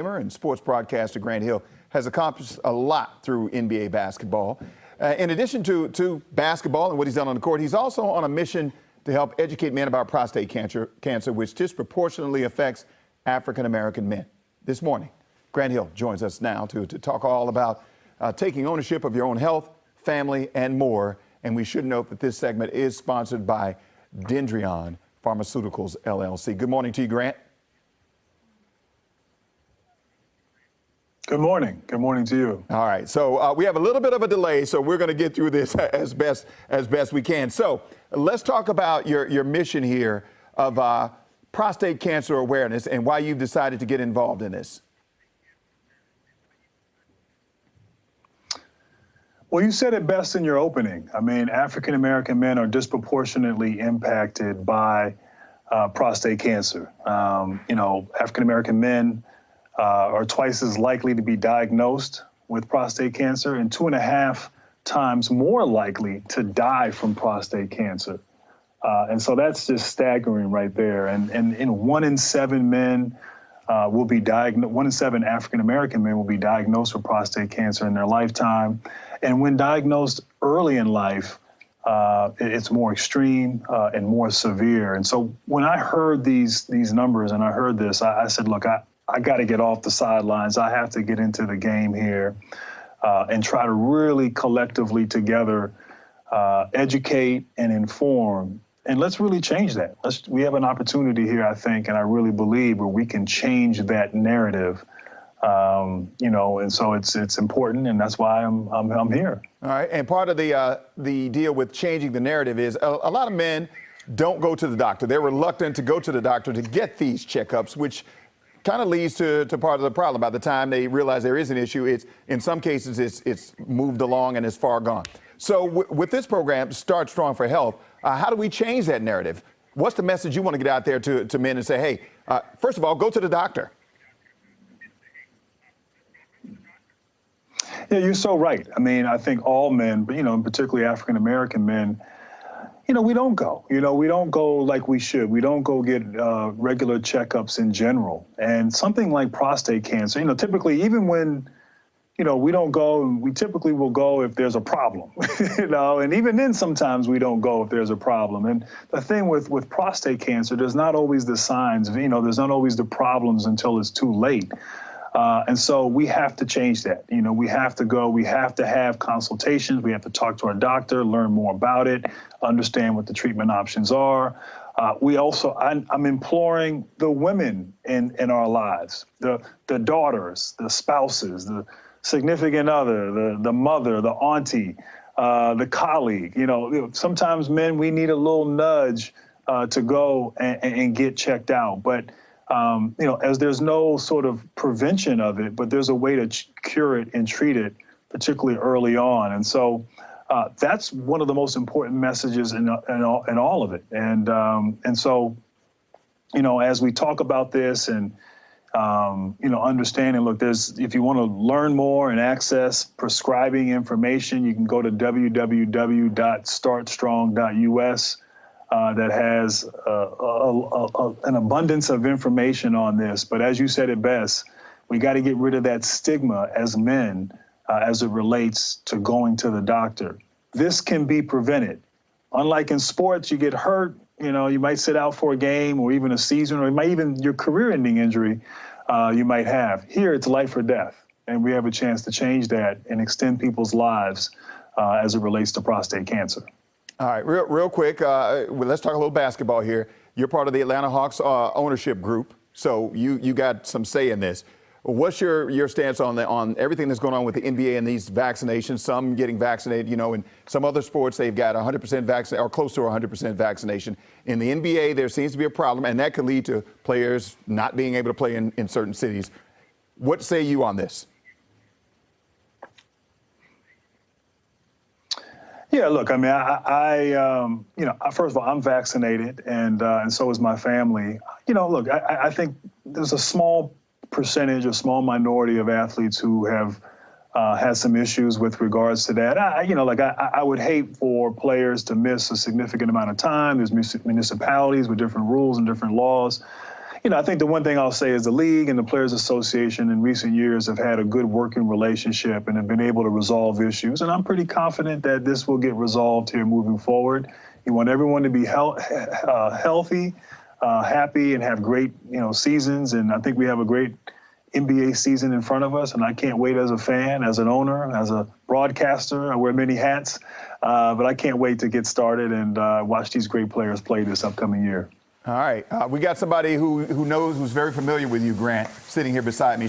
And sports broadcaster Grant Hill has accomplished a lot through NBA basketball. In addition to basketball and what he's done on the court, he's also on a mission to help educate men about prostate cancer, which disproportionately affects African-American men. This morning, Grant Hill joins us now to talk all about taking ownership of your own health, family, and more. And we should note that this segment is sponsored by Dendreon Pharmaceuticals, LLC. Good morning to you, Grant. Good morning. Good morning to you. All right. So we have a little bit of a delay, so we're going to get through this as best we can. So let's talk about your mission here of prostate cancer awareness and why you've decided to get involved in this. Well, you said it best in your opening. I mean, African-American men are disproportionately impacted by prostate cancer. African-American men are twice as likely to be diagnosed with prostate cancer and 2.5 times more likely to die from prostate cancer. And so that's just staggering right there. And 1 in 7 men will be diagnosed, 1 in 7 African-American men will be diagnosed with prostate cancer in their lifetime. And when diagnosed early in life, it's more extreme and more severe. And so when I heard these numbers and I heard this, I said, look, I got to get off the sidelines. I have to get into the game here and try to really collectively together educate and inform. And let's really change that. We have an opportunity here, I think, and I really believe where we can change that narrative. And so it's important, and that's why I'm here. All right. And part of the deal with changing the narrative is a lot of men don't go to the doctor. They're reluctant to go to the doctor to get these checkups, which kind of leads to part of the problem. By the time they realize there is an issue, in some cases it's moved along and it's far gone. So with this program, Start Strong for Health, how do we change that narrative? What's the message you want to get out there to men and say, hey, first of all, go to the doctor? Yeah, you're so right. I mean, I think all men, but, particularly African-American men, we don't go. We don't go like we should. We don't go get regular checkups in general. And something like prostate cancer, typically, even when, we don't go, we typically will go if there's a problem, and even then sometimes we don't go if there's a problem. And the thing with prostate cancer, there's not always the signs, there's not always the problems until it's too late. And so we have to change that. We have to go, we have to have consultations. We have to talk to our doctor, learn more about it, understand what the treatment options are. I'm imploring the women in our lives, the daughters, the spouses, the significant other, the mother, the auntie, the colleague. Sometimes men, we need a little nudge to go and get checked out. But as there's no sort of prevention of it, but there's a way to cure it and treat it, particularly early on. And so that's one of the most important messages in all of it. And so, as we talk about this and, understanding, look, if you want to learn more and access prescribing information, you can go to www.startstrong.us. That has an abundance of information on this. But as you said it best, we got to get rid of that stigma as men as it relates to going to the doctor. This can be prevented. Unlike in sports, you get hurt, you might sit out for a game or even a season, or your career-ending injury you might have. Here, it's life or death. And we have a chance to change that and extend people's lives as it relates to prostate cancer. All right, real quick, let's talk a little basketball here. You're part of the Atlanta Hawks ownership group, so you got some say in this. What's your stance on everything that's going on with the NBA and these vaccinations? Some getting vaccinated, in some other sports they've got 100% vaccination or close to 100% vaccination. In the NBA, there seems to be a problem, and that could lead to players not being able to play in certain cities. What say you on this? Yeah, look, I mean, first of all, I'm vaccinated, and so is my family. Look, I think there's a small percentage, a small minority of athletes who have had some issues with regards to that. I would hate for players to miss a significant amount of time. There's municipalities with different rules and different laws. I think the one thing I'll say is the league and the Players Association in recent years have had a good working relationship and have been able to resolve issues. And I'm pretty confident that this will get resolved here moving forward. You want everyone to be healthy, happy, and have great, seasons. And I think we have a great NBA season in front of us, and I can't wait as a fan, as an owner, as a broadcaster. I wear many hats, but I can't wait to get started and watch these great players play this upcoming year. All right. We got somebody who knows, who's very familiar with you, Grant, sitting here beside me.